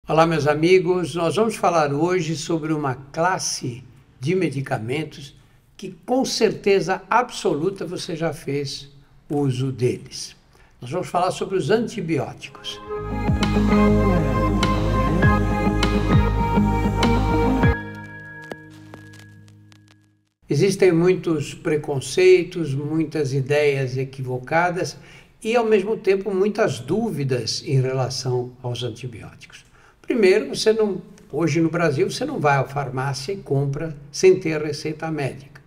Olá, meus amigos. Nós vamos falar hoje sobre uma classe de medicamentos que com certeza absoluta você já fez uso deles. Nós vamos falar sobre os antibióticos. Existem muitos preconceitos, muitas ideias equivocadas e, ao mesmo tempo, muitas dúvidas em relação aos antibióticos. Primeiro, hoje no Brasil, você não vai à farmácia e compra sem ter receita médica.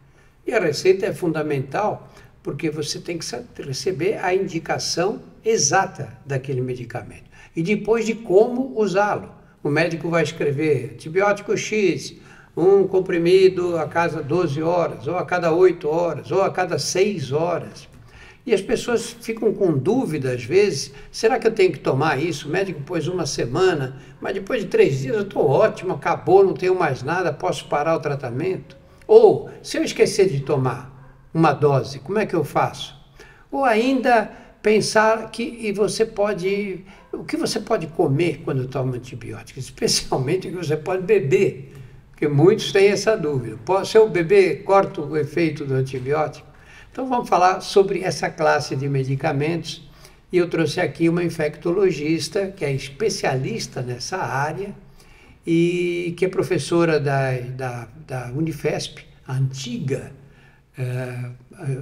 E a receita é fundamental porque você tem que receber a indicação exata daquele medicamento e depois de como usá-lo. O médico vai escrever antibiótico X, um comprimido a cada 12 horas, ou a cada 8 horas, ou a cada 6 horas. E as pessoas ficam com dúvida às vezes, será que eu tenho que tomar isso? O médico pôs uma semana, mas depois de 3 dias eu estou ótimo, acabou, não tenho mais nada, posso parar o tratamento? Ou, se eu esquecer de tomar uma dose, como é que eu faço? Ou ainda pensar que o que você pode comer quando toma antibiótico, especialmente o que você pode beber, porque muitos têm essa dúvida. Se eu beber, corto o efeito do antibiótico? Então vamos falar sobre essa classe de medicamentos e eu trouxe aqui uma infectologista que é especialista nessa área e que é professora da Unifesp, a antiga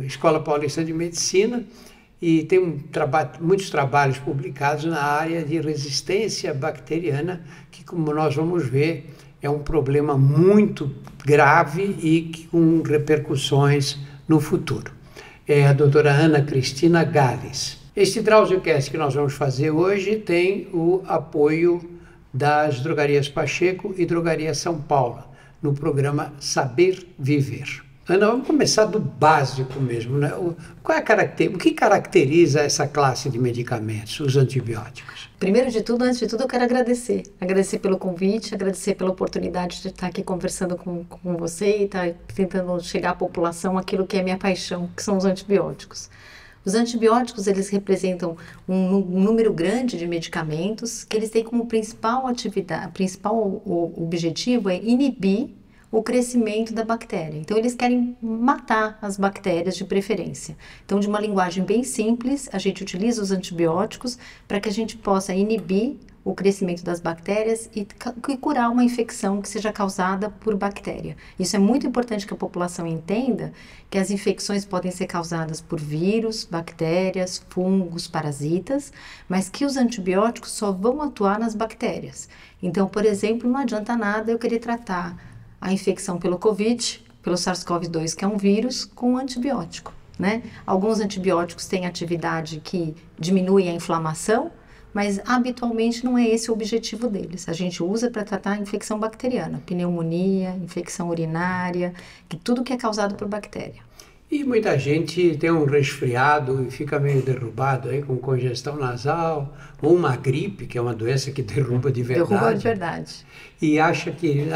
Escola Paulista de Medicina, e tem muitos trabalhos publicados na área de resistência bacteriana, que, como nós vamos ver, é um problema muito grave e com repercussões no futuro. É a doutora Ana Cristina Gales. Este DrauzioCast que nós vamos fazer hoje tem o apoio das Drogarias Pacheco e Drogaria São Paulo, no programa Saber Viver. Ana, vamos começar do básico mesmo, né? O que caracteriza essa classe de medicamentos, os antibióticos? Primeiro de tudo, antes de tudo, eu quero agradecer. Agradecer pelo convite, agradecer pela oportunidade de estar aqui conversando com você e estar tentando chegar à população aquilo que é minha paixão, que são os antibióticos. Os antibióticos, eles representam um número grande de medicamentos que eles têm como principal objetivo é inibir o crescimento da bactéria. Então, eles querem matar as bactérias de preferência. Então, de uma linguagem bem simples, a gente utiliza os antibióticos para que a gente possa inibir o crescimento das bactérias e curar uma infecção que seja causada por bactéria. Isso é muito importante que a população entenda que as infecções podem ser causadas por vírus, bactérias, fungos, parasitas, mas que os antibióticos só vão atuar nas bactérias. Então, por exemplo, não adianta nada eu querer tratar a infecção pelo Covid, pelo SARS-CoV-2, que é um vírus, com antibiótico, né? Alguns antibióticos têm atividade que diminui a inflamação, mas habitualmente não é esse o objetivo deles. A gente usa para tratar a infecção bacteriana, pneumonia, infecção urinária, tudo que é causado por bactéria. E muita gente tem um resfriado e fica meio derrubado aí com congestão nasal, ou uma gripe, que é uma doença que derruba de verdade. Derruba de verdade. E acha que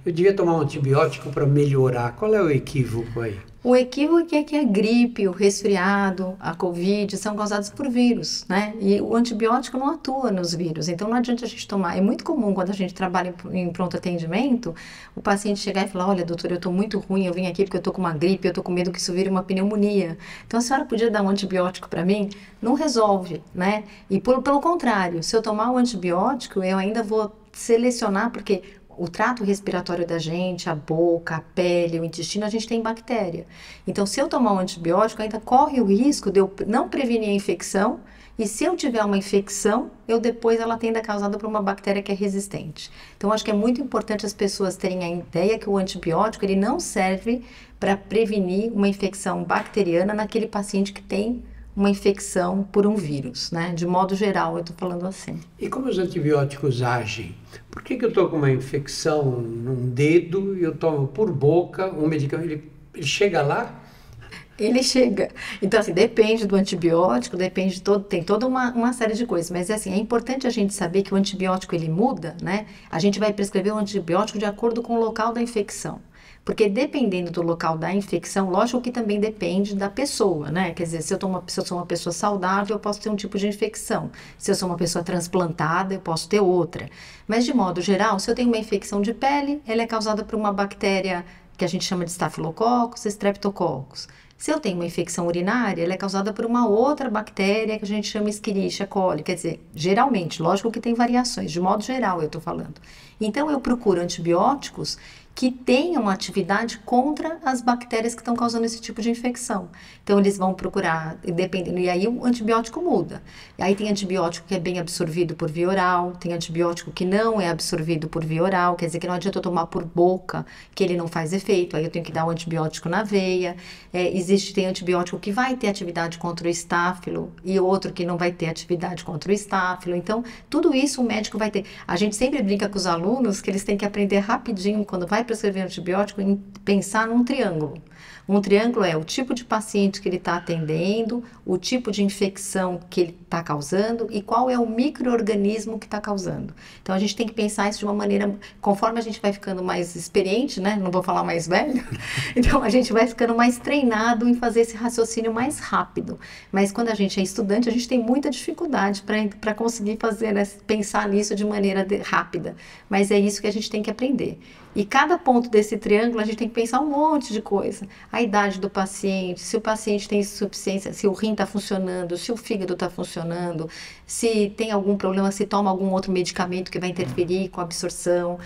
eu devia tomar um antibiótico para melhorar. Qual é o equívoco aí? O equívoco é que a gripe, o resfriado, a Covid são causados por vírus, né? E o antibiótico não atua nos vírus, então não adianta a gente tomar. É muito comum quando a gente trabalha em pronto atendimento, o paciente chegar e falar, olha, doutor, eu estou muito ruim, eu vim aqui porque eu estou com uma gripe, eu estou com medo que isso vire uma pneumonia. Então a senhora podia dar um antibiótico para mim? Não resolve, né? E pelo contrário, se eu tomar o antibiótico, eu ainda vou selecionar, porque o trato respiratório da gente, a boca, a pele, o intestino, a gente tem bactéria. Então, se eu tomar um antibiótico, ainda corre o risco de eu não prevenir a infecção, e se eu tiver uma infecção, depois ela tende a causada por uma bactéria que é resistente. Então, acho que é muito importante as pessoas terem a ideia que o antibiótico ele não serve para prevenir uma infecção bacteriana naquele paciente que tem uma infecção por um vírus, né? De modo geral, eu estou falando assim. E como os antibióticos agem? Por que eu estou com uma infecção num dedo e eu tomo por boca um medicamento? Ele chega lá? Ele chega. Então, assim, depende do antibiótico, depende de todo, tem toda uma série de coisas. Mas, assim, é importante a gente saber que o antibiótico, ele muda, né? A gente vai prescrever o antibiótico de acordo com o local da infecção. Porque dependendo do local da infecção, lógico que também depende da pessoa, né? Quer dizer, se eu sou uma pessoa saudável, eu posso ter um tipo de infecção. Se eu sou uma pessoa transplantada, eu posso ter outra. Mas, de modo geral, se eu tenho uma infecção de pele, ela é causada por uma bactéria que a gente chama de Staphylococcus, Streptococcus. Se eu tenho uma infecção urinária, ela é causada por uma outra bactéria que a gente chama Escherichia coli. Quer dizer, geralmente, lógico que tem variações, de modo geral eu estou falando. Então, eu procuro antibióticos que tenham atividade contra as bactérias que estão causando esse tipo de infecção. Então, eles vão procurar, dependendo, e aí o antibiótico muda. E aí tem antibiótico que é bem absorvido por via oral, tem antibiótico que não é absorvido por via oral, quer dizer que não adianta eu tomar por boca, que ele não faz efeito, aí eu tenho que dar o antibiótico na veia. Tem antibiótico que vai ter atividade contra o estáfilo e outro que não vai ter atividade contra o estáfilo. Então, tudo isso o médico vai ter. A gente sempre brinca com os alunos que eles têm que aprender rapidinho, quando vai prescrever antibiótico, em pensar num triângulo. Um triângulo é o tipo de paciente que ele está atendendo, o tipo de infecção que ele está causando e qual é o micro-organismo que está causando. Então, a gente tem que pensar isso de uma maneira, conforme a gente vai ficando mais experiente, né? Não vou falar mais velho. Então, a gente vai ficando mais treinado em fazer esse raciocínio mais rápido. Mas quando a gente é estudante, a gente tem muita dificuldade para conseguir fazer, né, pensar nisso de maneira rápida. Mas é isso que a gente tem que aprender. E cada ponto desse triângulo a gente tem que pensar um monte de coisa. A idade do paciente, se o paciente tem insuficiência, se o rim está funcionando, se o fígado está funcionando, se tem algum problema, se toma algum outro medicamento que vai interferir com a absorção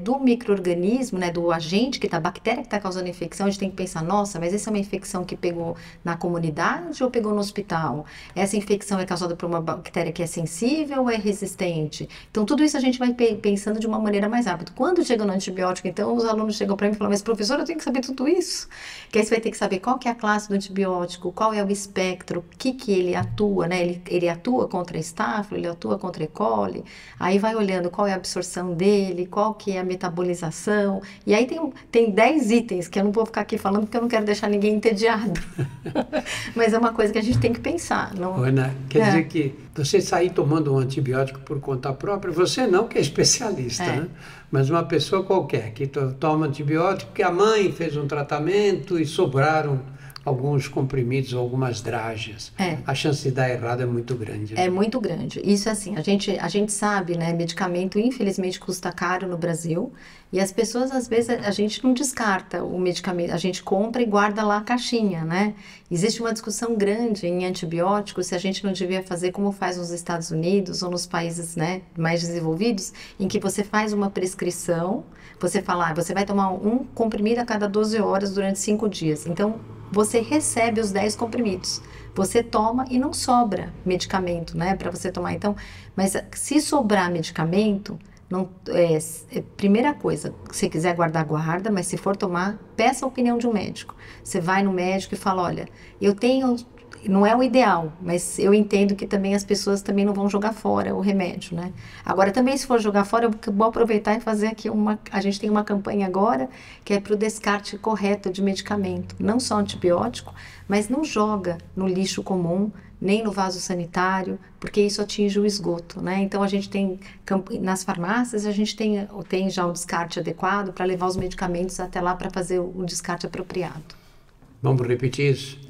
do micro-organismo, né, do agente, da bactéria que está causando a infecção. A gente tem que pensar, nossa, mas essa é uma infecção que pegou na comunidade ou pegou no hospital? Essa infecção é causada por uma bactéria que é sensível ou é resistente? Então, tudo isso a gente vai pensando de uma maneira mais rápida. Quando chega no antibiótico, então, os alunos chegam para mim e falam, mas professor, eu tenho que saber tudo isso? Que aí você vai ter que saber qual que é a classe do antibiótico, qual é o espectro, o que ele atua, né? Ele atua contra estáfilo, ele atua contra E. coli, aí vai olhando qual é a absorção dele, qual que é a metabolização, e aí tem 10 itens que eu não vou ficar aqui falando porque eu não quero deixar ninguém entediado. Mas é uma coisa que a gente tem que pensar. Não... Ana, quer dizer que você sair tomando um antibiótico por conta própria, você não que é especialista, né? Mas uma pessoa qualquer que toma antibiótico, que a mãe fez um tratamento e sobraram alguns comprimidos ou algumas drágeas. A chance de dar errado é muito grande. Né? É muito grande. Isso assim, a gente sabe, né? Medicamento, infelizmente, custa caro no Brasil. E as pessoas, às vezes, a gente não descarta o medicamento. A gente compra e guarda lá a caixinha, né? Existe uma discussão grande em antibióticos se a gente não devia fazer como faz nos Estados Unidos ou nos países, né, mais desenvolvidos, em que você faz uma prescrição, você fala, você vai tomar um comprimido a cada 12 horas durante 5 dias. Então, você recebe os 10 comprimidos. Você toma e não sobra medicamento, né, para você tomar. Então, mas se sobrar medicamento, primeira coisa, se quiser guardar, guarda, mas se for tomar, peça a opinião de um médico. Você vai no médico e fala, olha, eu tenho... Não é o ideal, mas eu entendo que também as pessoas também não vão jogar fora o remédio, né? Agora, também se for jogar fora, eu vou aproveitar e fazer aqui a gente tem uma campanha agora que é para o descarte correto de medicamento, não só antibiótico, mas não joga no lixo comum, nem no vaso sanitário, porque isso atinge o esgoto, né? Então, a gente tem, nas farmácias, a gente tem já o descarte adequado para levar os medicamentos até lá para fazer o descarte apropriado. Vamos repetir isso?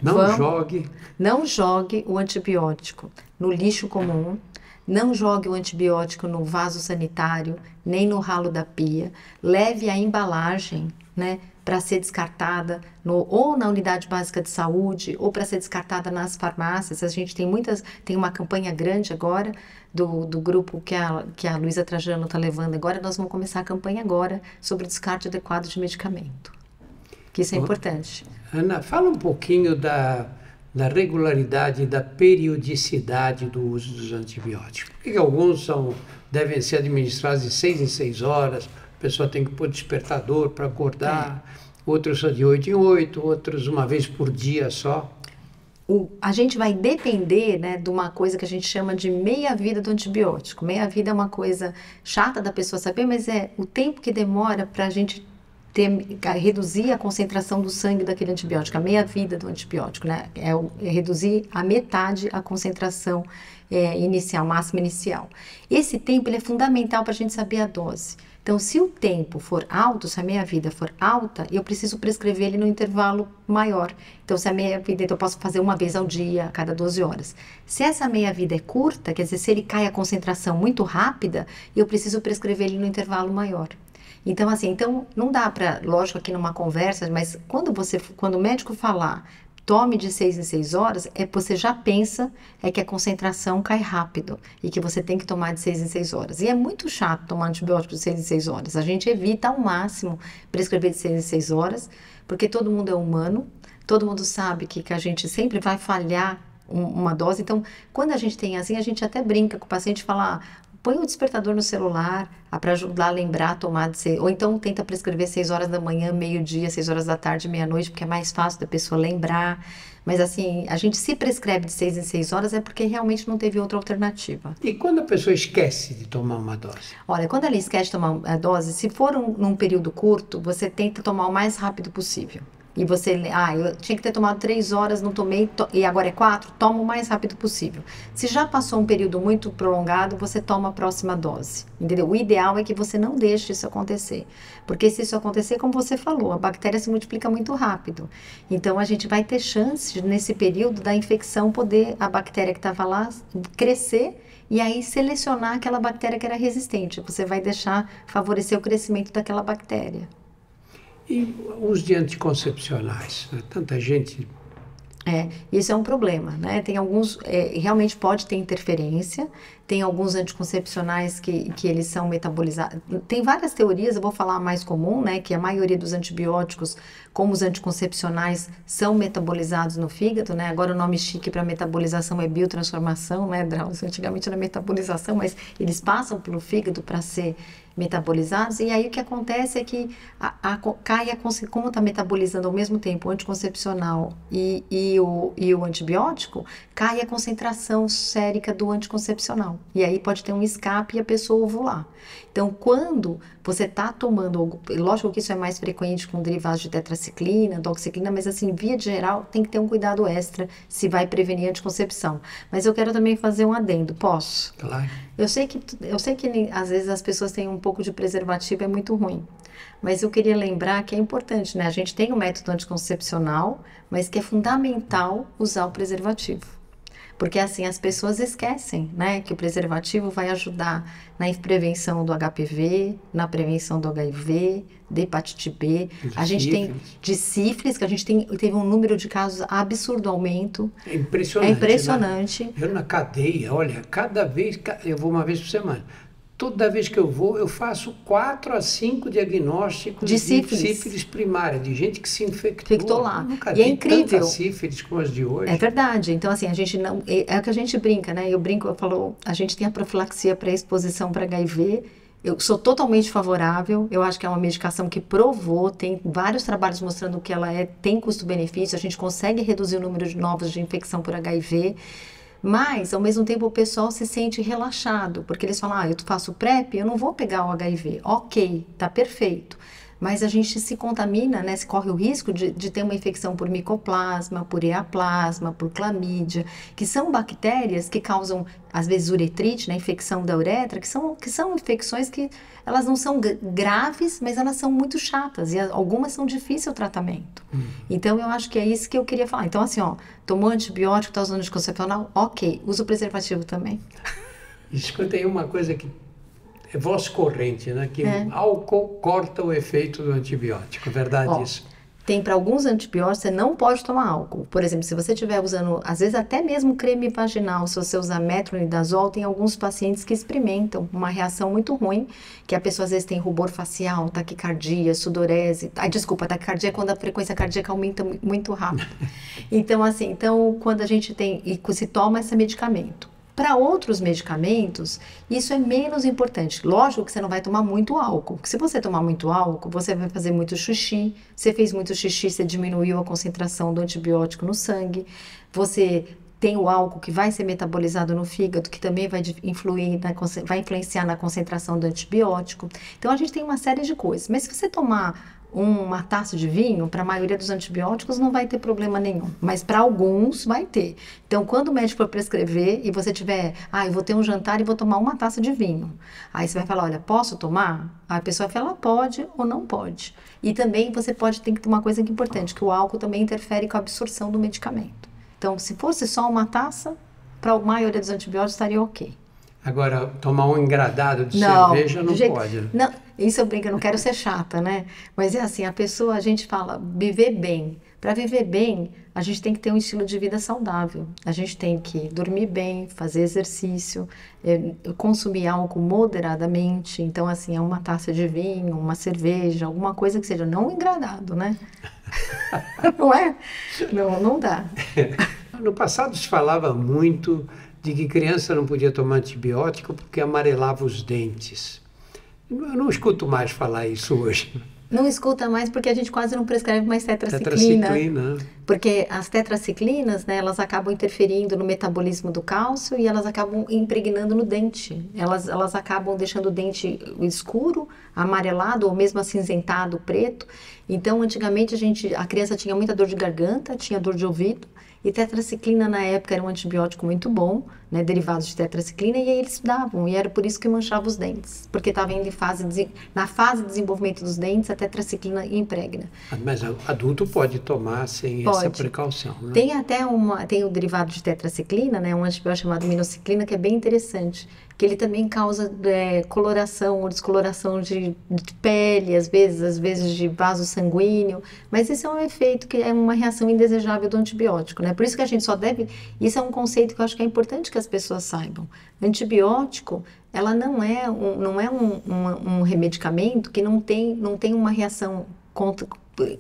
Não jogue o antibiótico no lixo comum, não jogue o antibiótico no vaso sanitário, nem no ralo da pia. Leve a embalagem, né, para ser descartada ou na unidade básica de saúde ou para ser descartada nas farmácias. A gente tem uma campanha grande agora do grupo que a Luísa Trajano está levando agora. Nós vamos começar a campanha agora sobre o descarte adequado de medicamento, que isso é importante. Ana, fala um pouquinho da regularidade e da periodicidade do uso dos antibióticos. Porque alguns devem ser administrados de 6 em 6 horas, a pessoa tem que pôr despertador para acordar, outros só de 8 em 8, outros uma vez por dia só. A gente vai depender, né, de uma coisa que a gente chama de meia-vida do antibiótico. Meia-vida é uma coisa chata da pessoa saber, mas é o tempo que demora para a gente reduzir a concentração do sangue daquele antibiótico, a meia-vida do antibiótico, né? É reduzir a metade a concentração inicial, máxima inicial. Esse tempo ele é fundamental para a gente saber a dose. Então, se o tempo for alto, se a meia-vida for alta, eu preciso prescrever ele no intervalo maior. Então, se a meia-vida, então eu posso fazer uma vez ao dia, a cada 12 horas. Se essa meia-vida é curta, quer dizer, se ele cai a concentração muito rápida, eu preciso prescrever ele no intervalo maior. Então, assim, não dá para, lógico, aqui numa conversa, mas quando o médico falar, tome de 6 em 6 horas, você já pensa que a concentração cai rápido e que você tem que tomar de 6 em 6 horas. E é muito chato tomar antibiótico de 6 em 6 horas. A gente evita ao máximo prescrever de 6 em 6 horas, porque todo mundo é humano, todo mundo sabe que a gente sempre vai falhar uma dose. Então, quando a gente tem assim, a gente até brinca com o paciente e fala, põe o despertador no celular para ajudar a lembrar a tomar de 6, ou então tenta prescrever 6 horas da manhã, meio-dia, 6 horas da tarde, meia-noite, porque é mais fácil da pessoa lembrar. Mas assim, a gente se prescreve de 6 em 6 horas é porque realmente não teve outra alternativa. E quando a pessoa esquece de tomar uma dose? Olha, quando ela esquece de tomar a dose, se for num período curto, você tenta tomar o mais rápido possível. E você, eu tinha que ter tomado 3 horas, não tomei, e agora é 4, toma o mais rápido possível. Se já passou um período muito prolongado, você toma a próxima dose, entendeu? O ideal é que você não deixe isso acontecer, porque se isso acontecer, como você falou, a bactéria se multiplica muito rápido. Então, a gente vai ter chance, nesse período da infecção, a bactéria que estava lá, crescer, e aí selecionar aquela bactéria que era resistente. Você vai favorecer o crescimento daquela bactéria. E os de anticoncepcionais? Né? Tanta gente... Isso é um problema, né? Tem alguns, realmente pode ter interferência, tem alguns anticoncepcionais que eles são metabolizados. Tem várias teorias, eu vou falar a mais comum, né? Que a maioria dos antibióticos, como os anticoncepcionais, são metabolizados no fígado, né? Agora o nome chique para metabolização é biotransformação, né, Drauzio? Antigamente era metabolização, mas eles passam pelo fígado para ser metabolizados, e aí o que acontece é que como está metabolizando ao mesmo tempo o anticoncepcional e o antibiótico, cai a concentração sérica do anticoncepcional, e aí pode ter um escape e a pessoa ovular. Então, quando você está tomando, lógico que isso é mais frequente com derivados de tetraciclina, doxiciclina, mas assim, via de geral, tem que ter um cuidado extra se vai prevenir anticoncepção. Mas eu quero também fazer um adendo, posso? Claro. Eu sei que às vezes as pessoas têm um pouco de preservativo, é muito ruim. Mas eu queria lembrar que é importante, né? A gente tem o método anticoncepcional, mas que é fundamental usar o preservativo. Porque assim, as pessoas esquecem, né? Que o preservativo vai ajudar na prevenção do HPV, na prevenção do HIV, de hepatite B. A gente tem de sífilis, que a gente teve um número de casos absurdo aumento. É impressionante. É impressionante. Né? Eu na cadeia, olha, eu vou uma vez por semana. Toda vez que eu vou, eu faço 4 a 5 diagnósticos de sífilis primária, de gente que se infectou lá. Nunca e é incrível. Tanta sífilis como as de hoje. É verdade. Então, assim, a gente não... É o que a gente brinca, né? Eu falo, a gente tem a profilaxia para exposição para HIV. Eu sou totalmente favorável. Eu acho que é uma medicação que provou, tem vários trabalhos mostrando que ela tem custo-benefício. A gente consegue reduzir o número de novos de infecção por HIV. Mas, ao mesmo tempo, o pessoal se sente relaxado, porque eles falam, eu faço PrEP, eu não vou pegar o HIV. Ok, tá perfeito. Mas a gente se contamina, né? Se corre o risco de ter uma infecção por micoplasma, por eaplasma, por clamídia, que são bactérias que causam, às vezes, uretrite, né? Infecção da uretra, que são infecções que elas não são graves, mas elas são muito chatas e algumas são difíceis o tratamento. Então, eu acho que é isso que eu queria falar. Então, assim, tomou antibiótico, tá usando anticoncepcional, ok, usa o preservativo também. Escuta aí uma coisa que é voz corrente, né? Que álcool corta o efeito do antibiótico, é verdade isso? Tem para alguns antibióticos, você não pode tomar álcool. Por exemplo, se você estiver usando, às vezes até mesmo creme vaginal, se você usar metronidazol, tem alguns pacientes que experimentam uma reação muito ruim, que a pessoa às vezes tem rubor facial, taquicardia, sudorese. Taquicardia é quando a frequência cardíaca aumenta muito rápido. Então, assim, quando a gente tem, e se toma esse medicamento. Para outros medicamentos, isso é menos importante. Lógico que você não vai tomar muito álcool, porque se você tomar muito álcool, você vai fazer muito xixi. Você fez muito xixi, você diminuiu a concentração do antibiótico no sangue. Você tem o álcool que vai ser metabolizado no fígado, que também vai influenciar na concentração do antibiótico. Então, a gente tem uma série de coisas. Mas se você tomar uma taça de vinho, para a maioria dos antibióticos não vai ter problema nenhum, mas para alguns vai ter. Então, quando o médico for prescrever e você tiver, eu vou ter um jantar e vou tomar uma taça de vinho. Aí você vai falar, olha, posso tomar? Aí a pessoa fala, pode ou não pode. E também você tem que ter uma coisa que é importante, que o álcool também interfere com a absorção do medicamento. Então, se fosse só uma taça, para a maioria dos antibióticos estaria ok. Agora, tomar um engradado de cerveja não pode. Não, isso eu brinco, eu não quero ser chata, né? Mas é assim, a gente fala, viver bem. Para viver bem, a gente tem que ter um estilo de vida saudável. A gente tem que dormir bem, fazer exercício, consumir álcool moderadamente. Então, assim, é uma taça de vinho, uma cerveja, alguma coisa que seja não engradado, né? Não é? Não dá. No passado se falava muito de que criança não podia tomar antibiótico porque amarelava os dentes. Eu não escuto mais falar isso hoje. Não escuta mais porque a gente quase não prescreve mais tetraciclina. Tetraciclina. Porque as tetraciclinas, né, elas acabam interferindo no metabolismo do cálcio e elas acabam impregnando no dente. Elas acabam deixando o dente escuro, amarelado ou mesmo acinzentado, preto. Então, antigamente, a criança tinha muita dor de garganta, tinha dor de ouvido. E tetraciclina, na época, era um antibiótico muito bom, né, derivados de tetraciclina, e aí eles davam, e era por isso que manchava os dentes, porque estava indo na fase de desenvolvimento dos dentes, a tetraciclina impregna. Mas adulto pode tomar sem essa precaução, né? Tem o derivado de tetraciclina, né, um antibiótico chamado minociclina, que é bem interessante, que ele também causa coloração ou descoloração de pele, às vezes de vaso sanguíneo, mas esse é um efeito que é uma reação indesejável do antibiótico, né? Por isso que a gente só deve... Isso é um conceito que eu acho que é importante que as pessoas saibam. Antibiótico, ela não é um remedicamento que não tem uma reação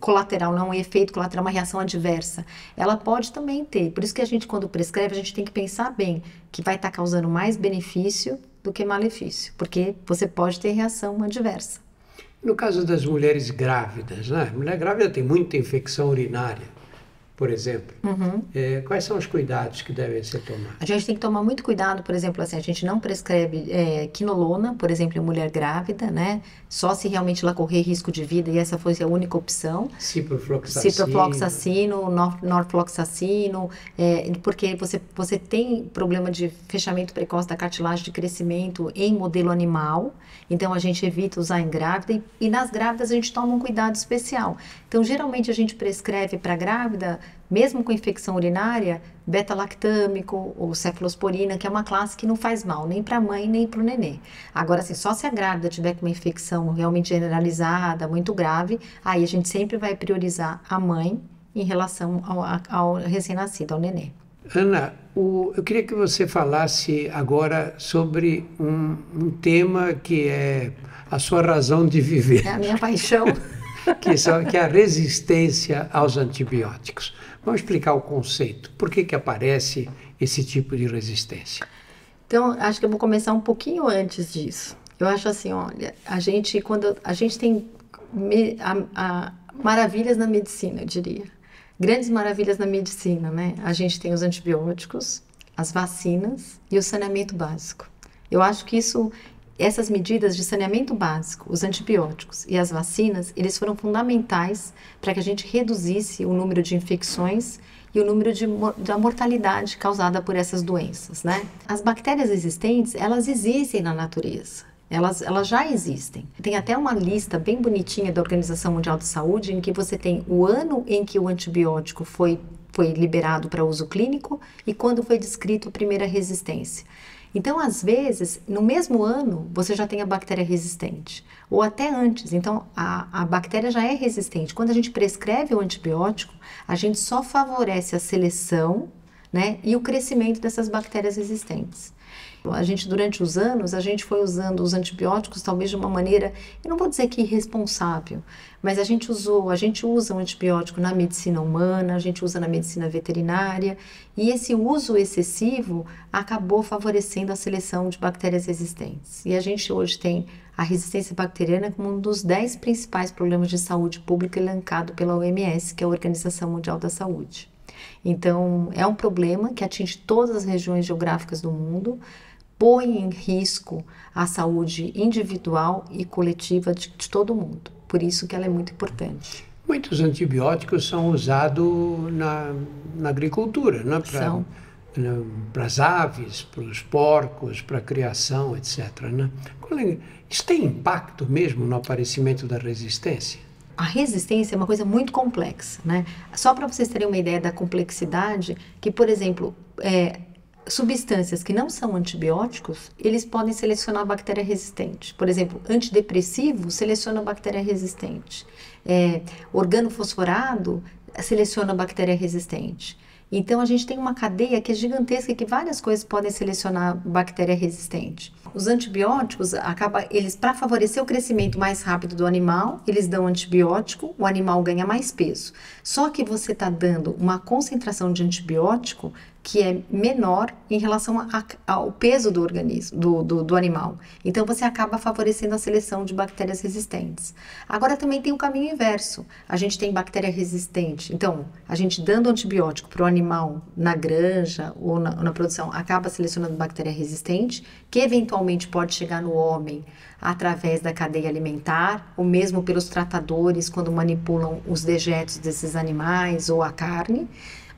colateral, não é um efeito colateral, uma reação adversa. Ela pode também ter. Por isso que a gente, quando prescreve, a gente tem que pensar bem que vai estar causando mais benefício do que malefício, porque você pode ter reação adversa. No caso das mulheres grávidas, né? A mulher grávida tem muita infecção urinária, por exemplo. Quais são os cuidados que devem ser tomados? A gente tem que tomar muito cuidado, por exemplo, assim, a gente não prescreve quinolona, por exemplo, em mulher grávida, né? Só se realmente ela correr risco de vida e essa fosse a única opção. Ciprofloxacino, norfloxacino, porque você tem problema de fechamento precoce da cartilagem de crescimento em modelo animal, então a gente evita usar em grávida e nas grávidas a gente toma um cuidado especial. Então, geralmente a gente prescreve para grávida, mesmo com infecção urinária, beta-lactâmico ou cefalosporina, que é uma classe que não faz mal nem para a mãe nem para o nenê. Agora, assim, só se a grávida tiver com uma infecção realmente generalizada, muito grave, aí a gente sempre vai priorizar a mãe em relação ao recém-nascido, ao nenê. Ana, eu queria que você falasse agora sobre um tema que é a sua razão de viver. É a minha paixão. que é a resistência aos antibióticos. Vamos explicar o conceito. Por que aparece esse tipo de resistência? Então, acho que eu vou começar um pouquinho antes disso. Eu acho assim, olha, quando a gente tem maravilhas na medicina, eu diria. Grandes maravilhas na medicina, né? A gente tem os antibióticos, as vacinas e o saneamento básico. Eu acho que essas medidas de saneamento básico, os antibióticos e as vacinas, eles foram fundamentais para que a gente reduzisse o número de infecções e o número da mortalidade causada por essas doenças, né? As bactérias existentes, elas existem na natureza. Elas já existem. Tem até uma lista bem bonitinha da Organização Mundial de Saúde em que você tem o ano em que o antibiótico foi liberado para uso clínico e quando foi descrito a primeira resistência. Então, às vezes, no mesmo ano, você já tem a bactéria resistente, ou até antes. Então, a bactéria já é resistente. Quando a gente prescreve o antibiótico, a gente só favorece a seleção, né, e o crescimento dessas bactérias resistentes. Durante os anos, a gente foi usando os antibióticos talvez de uma maneira, eu não vou dizer que irresponsável, mas a gente usa o antibiótico na medicina humana, a gente usa na medicina veterinária, e esse uso excessivo acabou favorecendo a seleção de bactérias resistentes. E a gente hoje tem a resistência bacteriana como um dos 10 principais problemas de saúde pública elencado pela OMS, que é a Organização Mundial da Saúde. Então, é um problema que atinge todas as regiões geográficas do mundo, põe em risco a saúde individual e coletiva de todo mundo. Por isso que ela é muito importante. Muitos antibióticos são usados na agricultura, né? Para as aves, para os porcos, para a criação, etc. Né? Isso tem impacto mesmo no aparecimento da resistência? A resistência é uma coisa muito complexa, né? Só para vocês terem uma ideia da complexidade, que, por exemplo, substâncias que não são antibióticos, eles podem selecionar bactéria resistente. Por exemplo, antidepressivo seleciona bactéria resistente. Organofosforado seleciona bactéria resistente. Então, a gente tem uma cadeia que é gigantesca, que várias coisas podem selecionar bactéria resistente. Os antibióticos, eles para favorecer o crescimento mais rápido do animal, eles dão antibiótico, o animal ganha mais peso. Só que você está dando uma concentração de antibiótico que é menor em relação ao peso do organismo, do animal. Então, você acaba favorecendo a seleção de bactérias resistentes. Agora, também tem o caminho inverso. A gente tem bactéria resistente. Então, a gente dando antibiótico para o animal na granja ou na produção, acaba selecionando bactéria resistente, que eventualmente pode chegar no homem através da cadeia alimentar, ou mesmo pelos tratadores, quando manipulam os dejetos desses animais ou a carne.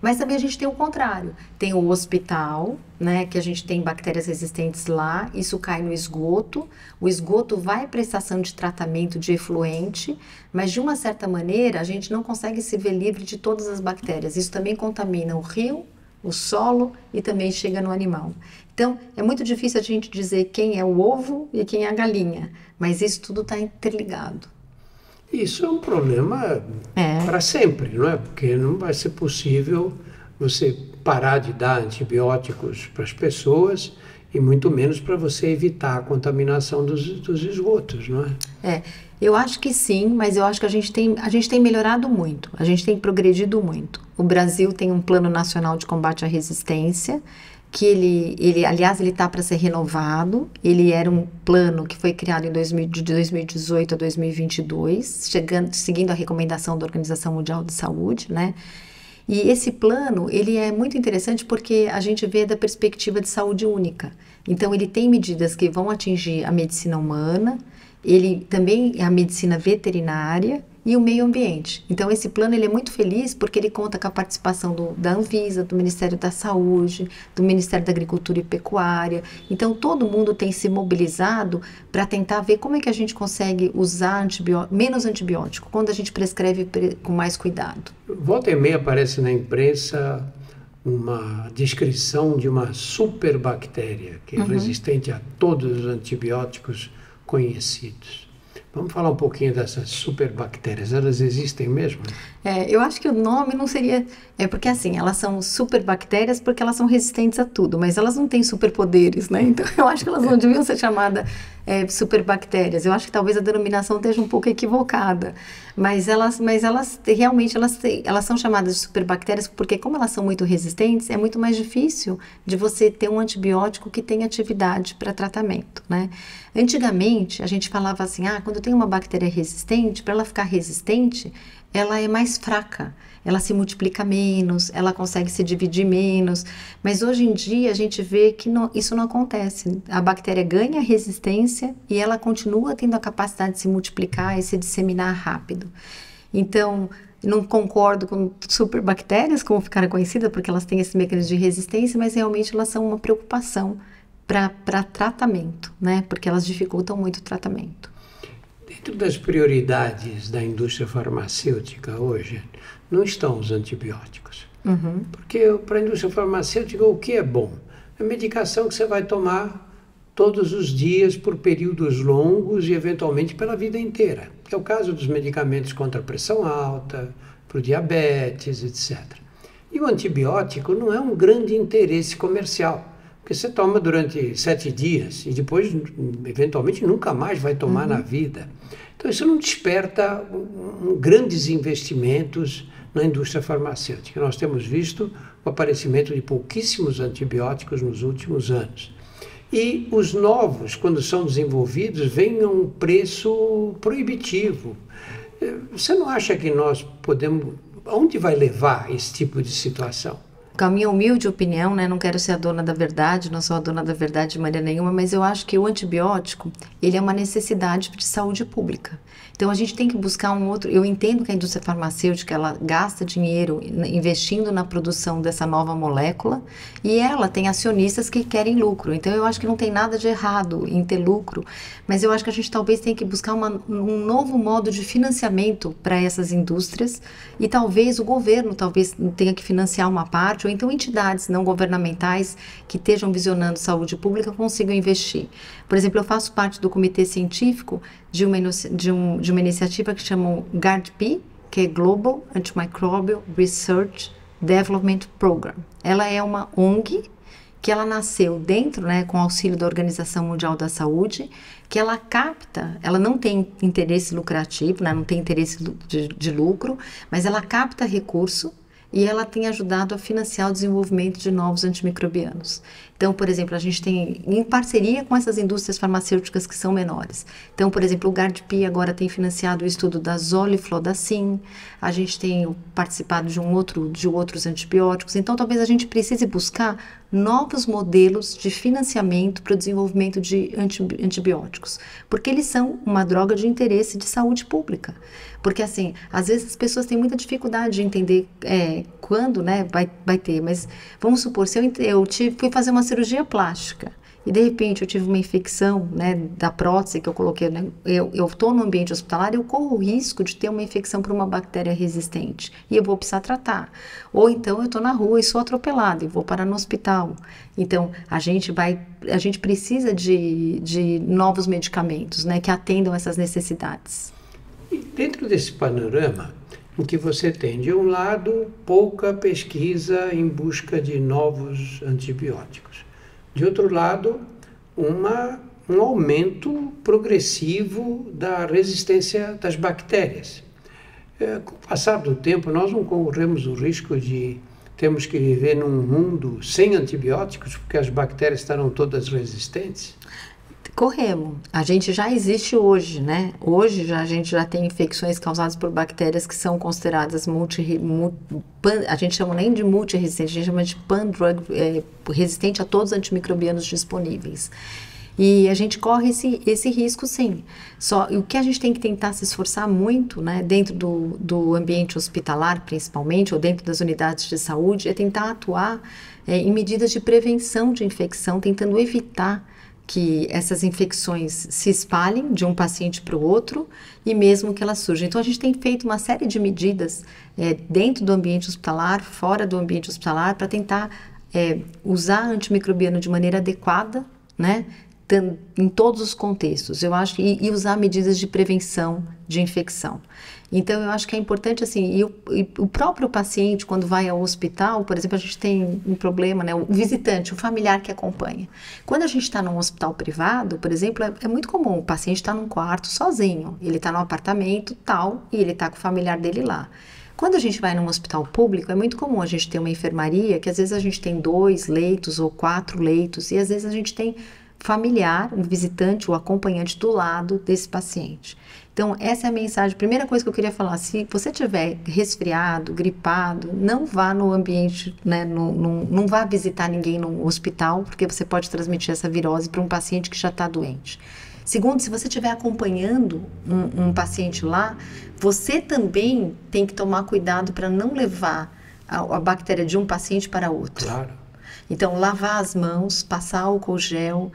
Mas também a gente tem o contrário, tem o hospital, né, que a gente tem bactérias resistentes lá, isso cai no esgoto, o esgoto vai para a estação de tratamento de efluente, mas de uma certa maneira a gente não consegue se ver livre de todas as bactérias, isso também contamina o rio, o solo e também chega no animal. Então, é muito difícil a gente dizer quem é o ovo e quem é a galinha, mas isso tudo está interligado. Isso é um problema para sempre, não é? Porque não vai ser possível você parar de dar antibióticos para as pessoas e muito menos para você evitar a contaminação dos esgotos, não é? Eu acho que sim, mas eu acho que a gente tem melhorado muito, a gente tem progredido muito. O Brasil tem um Plano Nacional de Combate à Resistência, que aliás, ele está para ser renovado. Ele era um plano que foi criado de 2018 a 2022, seguindo a recomendação da Organização Mundial de Saúde, né? E esse plano, ele é muito interessante porque a gente vê da perspectiva de saúde única. Então, ele tem medidas que vão atingir a medicina humana, ele também a medicina veterinária e o meio ambiente. Então, esse plano ele é muito feliz porque ele conta com a participação da Anvisa, do Ministério da Saúde, do Ministério da Agricultura e Pecuária. Então, todo mundo tem se mobilizado para tentar ver como é que a gente consegue usar menos antibiótico, quando a gente prescreve com mais cuidado. Volta e meia aparece na imprensa uma descrição de uma superbactéria que é resistente a todos os antibióticos conhecidos. Vamos falar um pouquinho dessas superbactérias. Elas existem mesmo? Eu acho que o nome não seria... porque assim, elas são superbactérias porque elas são resistentes a tudo, mas elas não têm superpoderes, né? Então, eu acho que elas não deviam ser chamadas superbactérias. Eu acho que talvez a denominação esteja um pouco equivocada. Mas elas realmente elas são chamadas de superbactérias porque, como elas são muito resistentes, é muito mais difícil de você ter um antibiótico que tenha atividade para tratamento, né? Antigamente, a gente falava assim, quando tem uma bactéria resistente, para ela ficar resistente, ela é mais fraca, ela se multiplica menos, ela consegue se dividir menos, mas hoje em dia a gente vê que isso não acontece. A bactéria ganha resistência e ela continua tendo a capacidade de se multiplicar e se disseminar rápido. Então, não concordo com superbactérias, como ficaram conhecidas, porque elas têm esse mecanismo de resistência, mas realmente elas são uma preocupação para tratamento, né? Porque elas dificultam muito o tratamento. Dentro das prioridades da indústria farmacêutica hoje, não estão os antibióticos. Porque para a indústria farmacêutica, o que é bom? É medicação que você vai tomar todos os dias por períodos longos e eventualmente pela vida inteira. Que é o caso dos medicamentos contra a pressão alta, para o diabetes, etc. E o antibiótico não é um grande interesse comercial. Porque você toma durante 7 dias e depois, eventualmente, nunca mais vai tomar na vida. Então, isso não desperta grandes investimentos na indústria farmacêutica. Nós temos visto o aparecimento de pouquíssimos antibióticos nos últimos anos. E os novos, quando são desenvolvidos, vêm a um preço proibitivo. Você não acha que nós podemos... Aonde vai levar esse tipo de situação? com a minha humilde opinião, né, não quero ser a dona da verdade, não sou a dona da verdade de maneira nenhuma, mas eu acho que o antibiótico, ele é uma necessidade de saúde pública. Então, a gente tem que buscar um outro... Eu entendo que a indústria farmacêutica, ela gasta dinheiro investindo na produção dessa nova molécula e ela tem acionistas que querem lucro. Então, eu acho que não tem nada de errado em ter lucro, mas eu acho que a gente talvez tenha que buscar um novo modo de financiamento para essas indústrias e talvez o governo tenha que financiar uma parte, ou então entidades não governamentais que estejam visionando saúde pública consigam investir. Por exemplo, eu faço parte do comitê científico de uma iniciativa que chamam GARDP, que é Global Antimicrobial Research Development Program. Ela é uma ONG que ela nasceu dentro, né, com auxílio da Organização Mundial da Saúde, que ela capta, ela não tem interesse lucrativo, né, não tem interesse de lucro, mas ela capta recurso e ela tem ajudado a financiar o desenvolvimento de novos antimicrobianos. Então, por exemplo, a gente tem, em parceria com essas indústrias farmacêuticas que são menores. Então, por exemplo, o GARDP agora tem financiado o estudo da zoliflodacin, a gente tem participado de outros antibióticos. Então, talvez a gente precise buscar novos modelos de financiamento para o desenvolvimento de antibióticos, porque eles são uma droga de interesse de saúde pública. Porque, assim, às vezes as pessoas têm muita dificuldade de entender quando, né, vai ter, mas vamos supor, se fui fazer uma cirurgia plástica e de repente eu tive uma infecção, né, da prótese que eu coloquei, né, eu estou no ambiente hospitalar, eu corro o risco de ter uma infecção por uma bactéria resistente e eu vou precisar tratar. Ou então eu estou na rua e sou atropelada e vou parar no hospital. Então a gente precisa de novos medicamentos, né, que atendam essas necessidades. E dentro desse panorama, o que você tem, de um lado, pouca pesquisa em busca de novos antibióticos. De outro lado, um aumento progressivo da resistência das bactérias. Com o passar do tempo, nós não corremos o risco de termos que viver num mundo sem antibióticos, porque as bactérias estarão todas resistentes? Corremos. A gente já existe hoje, né? Hoje a gente já tem infecções causadas por bactérias que são consideradas a gente chama nem de multiresistente, a gente chama de pan-drug, resistente a todos os antimicrobianos disponíveis. E a gente corre esse risco, sim. Só o que a gente tem que tentar se esforçar muito, né, dentro do ambiente hospitalar, principalmente, ou dentro das unidades de saúde, é tentar atuar em medidas de prevenção de infecção, tentando evitar que essas infecções se espalhem de um paciente para o outro e mesmo que elas surjam. Então, a gente tem feito uma série de medidas dentro do ambiente hospitalar, fora do ambiente hospitalar, para tentar usar antimicrobiano de maneira adequada, né, em todos os contextos, eu acho, e usar medidas de prevenção de infecção. Então, eu acho que é importante, assim, o próprio paciente, quando vai ao hospital, por exemplo, a gente tem um problema, né, o visitante, o familiar que acompanha. Quando a gente está num hospital privado, por exemplo, é muito comum o paciente estar num quarto sozinho, ele está num apartamento tal, e ele está com o familiar dele lá. Quando a gente vai num hospital público, é muito comum a gente ter uma enfermaria, que às vezes a gente tem 2 leitos ou 4 leitos, e às vezes a gente tem familiar, um visitante ou acompanhante do lado desse paciente. Então, essa é a mensagem. Primeira coisa que eu queria falar, se você estiver resfriado, gripado, não vá no ambiente, né, não vá visitar ninguém no hospital, porque você pode transmitir essa virose para um paciente que já está doente. Segundo, se você estiver acompanhando um paciente lá, você também tem que tomar cuidado para não levar a bactéria de um paciente para outro. Claro. Então, lavar as mãos, passar álcool gel,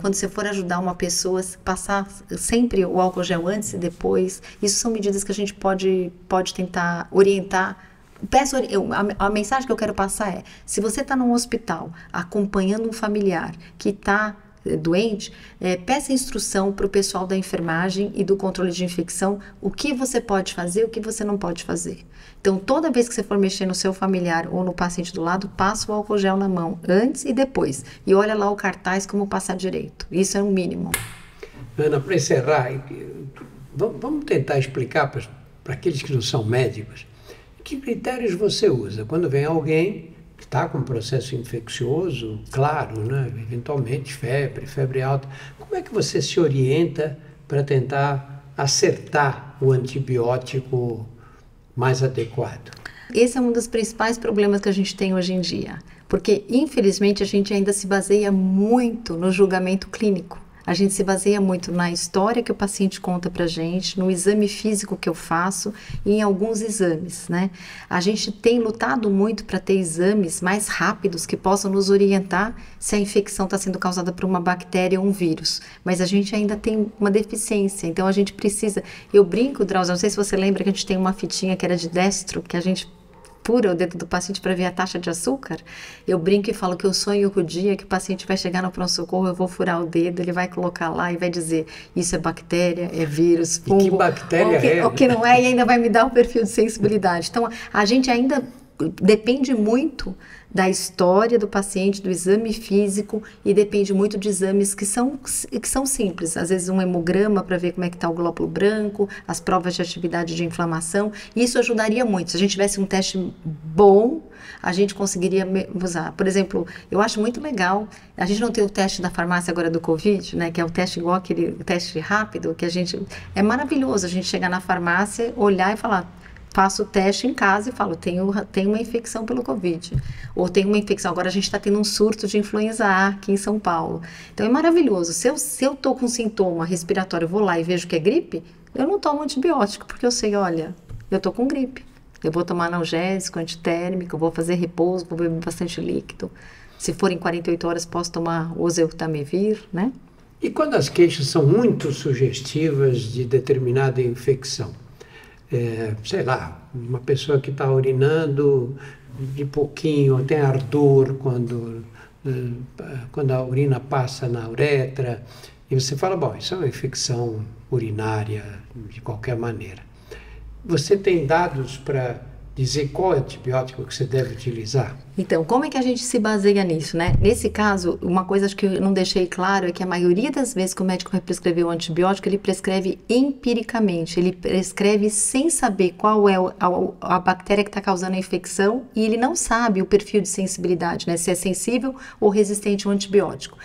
quando você for ajudar uma pessoa, passar sempre o álcool gel antes e depois. Isso são medidas que a gente pode tentar orientar. A mensagem que eu quero passar é, se você está num hospital acompanhando um familiar que está doente, peça instrução para o pessoal da enfermagem e do controle de infecção, o que você pode fazer, o que você não pode fazer. Então, toda vez que você for mexer no seu familiar ou no paciente do lado, passa o álcool gel na mão, antes e depois. E olha lá o cartaz como passar direito. Isso é o mínimo. Ana, para encerrar, vamos tentar explicar para aqueles que não são médicos, que critérios você usa quando vem alguém que está com um processo infeccioso, claro, né? Eventualmente febre alta. Como é que você se orienta para tentar acertar o antibiótico mais adequado? Esse é um dos principais problemas que a gente tem hoje em dia, porque infelizmente a gente ainda se baseia muito no julgamento clínico. A gente se baseia muito na história que o paciente conta pra gente, no exame físico que eu faço e em alguns exames, né? A gente tem lutado muito para ter exames mais rápidos que possam nos orientar se a infecção está sendo causada por uma bactéria ou um vírus, mas a gente ainda tem uma deficiência, então a gente precisa... Eu brinco, Drauzio, não sei se você lembra que a gente tem uma fitinha que era de destro, que a gente fura o dedo do paciente para ver a taxa de açúcar. Eu brinco e falo que eu sonho o dia que o paciente vai chegar no pronto-socorro, eu vou furar o dedo, ele vai colocar lá e vai dizer, isso é bactéria, é vírus, fungo. E que bactéria é? O que não é, e ainda vai me dar o perfil de sensibilidade. Então, a gente ainda depende muito da história do paciente, do exame físico, e depende muito de exames que são simples. Às vezes um hemograma para ver como é que está o glóbulo branco, as provas de atividade de inflamação. Isso ajudaria muito. Se a gente tivesse um teste bom, a gente conseguiria usar. Por exemplo, eu acho muito legal, a gente não tem o teste da farmácia agora do Covid, né, que é o teste igual aquele teste rápido, que a gente... É maravilhoso a gente chegar na farmácia, olhar e falar... Faço o teste em casa e falo, tenho uma infecção pelo Covid. Ou tenho uma infecção, agora a gente está tendo um surto de influenza A aqui em São Paulo. Então é maravilhoso. Se eu estou com sintoma respiratório, eu vou lá e vejo que é gripe, eu não tomo antibiótico, porque eu sei, olha, eu estou com gripe. Eu vou tomar analgésico, antitérmico, eu vou fazer repouso, vou beber bastante líquido. Se for em 48 horas, posso tomar oseltamivir, né? E quando as queixas são muito sugestivas de determinada infecção? Sei lá, uma pessoa que está urinando de pouquinho, tem ardor quando a urina passa na uretra, e você fala, bom, isso é uma infecção urinária de qualquer maneira. Você tem dados para dizer qual é o antibiótico que você deve utilizar? Então, como é que a gente se baseia nisso, né? Nesse caso, uma coisa que eu não deixei claro é que a maioria das vezes que o médico vai prescrever o antibiótico, ele prescreve empiricamente, ele prescreve sem saber qual é a bactéria que está causando a infecção, e ele não sabe o perfil de sensibilidade, né? Se é sensível ou resistente ao antibiótico.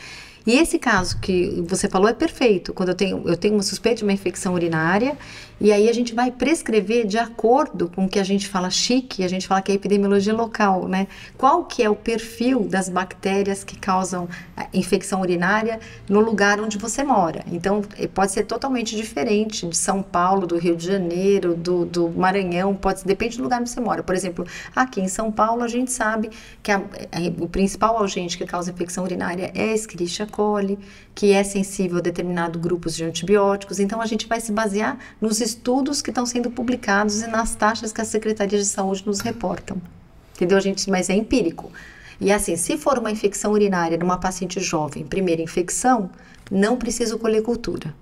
E esse caso que você falou é perfeito, quando eu tenho uma suspeita de uma infecção urinária, e aí a gente vai prescrever de acordo com o que a gente fala chique, a gente fala que é epidemiologia local, né? Qual que é o perfil das bactérias que causam infecção urinária no lugar onde você mora. Então, pode ser totalmente diferente de São Paulo, do Rio de Janeiro, do Maranhão, depende do lugar onde você mora. Por exemplo, aqui em São Paulo, a gente sabe que o principal agente que causa infecção urinária é a Escherichia coli, que é sensível a determinados grupos de antibióticos. Então, a gente vai se basear nos estudos que estão sendo publicados e nas taxas que as secretarias de saúde nos reportam. Entendeu, gente? Mas é empírico. E assim, se for uma infecção urinária numa paciente jovem, primeira infecção, não preciso colher cultura.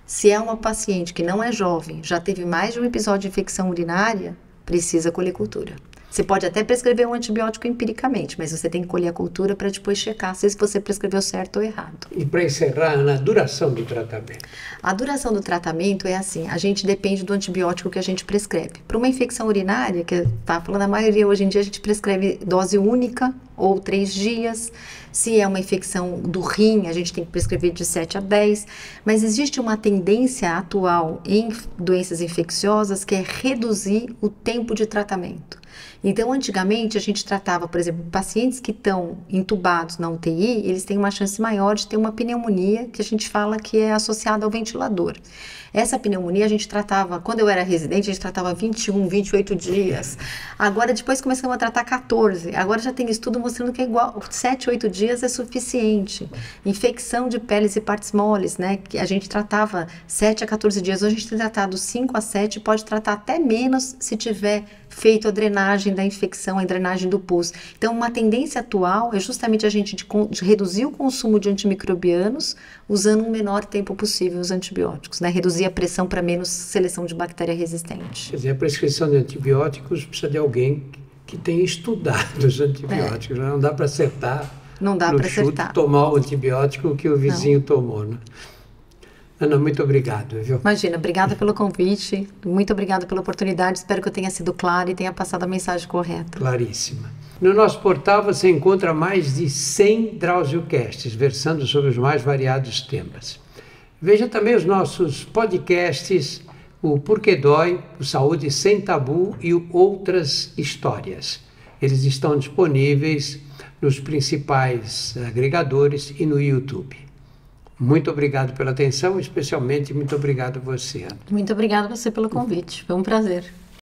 Se é uma paciente que não é jovem, já teve mais de um episódio de infecção urinária, precisa colher cultura. Você pode até prescrever um antibiótico empiricamente, mas você tem que colher a cultura para depois checar se você prescreveu certo ou errado. E para encerrar, na duração do tratamento? A duração do tratamento é assim, a gente depende do antibiótico que a gente prescreve. Para uma infecção urinária, que está falando a maioria hoje em dia, a gente prescreve dose única ou 3 dias. Se é uma infecção do rim, a gente tem que prescrever de 7 a 10. Mas existe uma tendência atual em doenças infecciosas que é reduzir o tempo de tratamento. Então, antigamente, a gente tratava, por exemplo, pacientes que estão entubados na UTI, eles têm uma chance maior de ter uma pneumonia, que a gente fala que é associada ao ventilador. Essa pneumonia a gente tratava, quando eu era residente, a gente tratava 21, 28 dias. Agora, depois começamos a tratar 14. Agora já tem estudo mostrando que é igual, 7, 8 dias é suficiente. Infecção de peles e partes moles, né? Que a gente tratava 7 a 14 dias. Hoje a gente tem tratado 5 a 7, pode tratar até menos se tiver feito a drenagem da infecção, a drenagem do pus. Então, uma tendência atual é justamente a gente de reduzir o consumo de antimicrobianos usando o menor tempo possível os antibióticos, né? Reduzir a pressão para menos seleção de bactéria resistente. Quer dizer, a prescrição de antibióticos precisa de alguém que tenha estudado os antibióticos. Não dá para acertar. Não dá para acertar. Tomar o antibiótico que o vizinho tomou, né? Ana, muito obrigado, viu? Imagina, obrigada pelo convite, muito obrigada pela oportunidade, espero que eu tenha sido clara e tenha passado a mensagem correta. Claríssima. No nosso portal você encontra mais de 100 DrauzioCasts, versando sobre os mais variados temas. Veja também os nossos podcasts, o Porquê Dói, o Saúde Sem Tabu e outras histórias. Eles estão disponíveis nos principais agregadores e no YouTube. Muito obrigado pela atenção, especialmente muito obrigado a você, Ana. Muito obrigada a você pelo convite. Foi um prazer.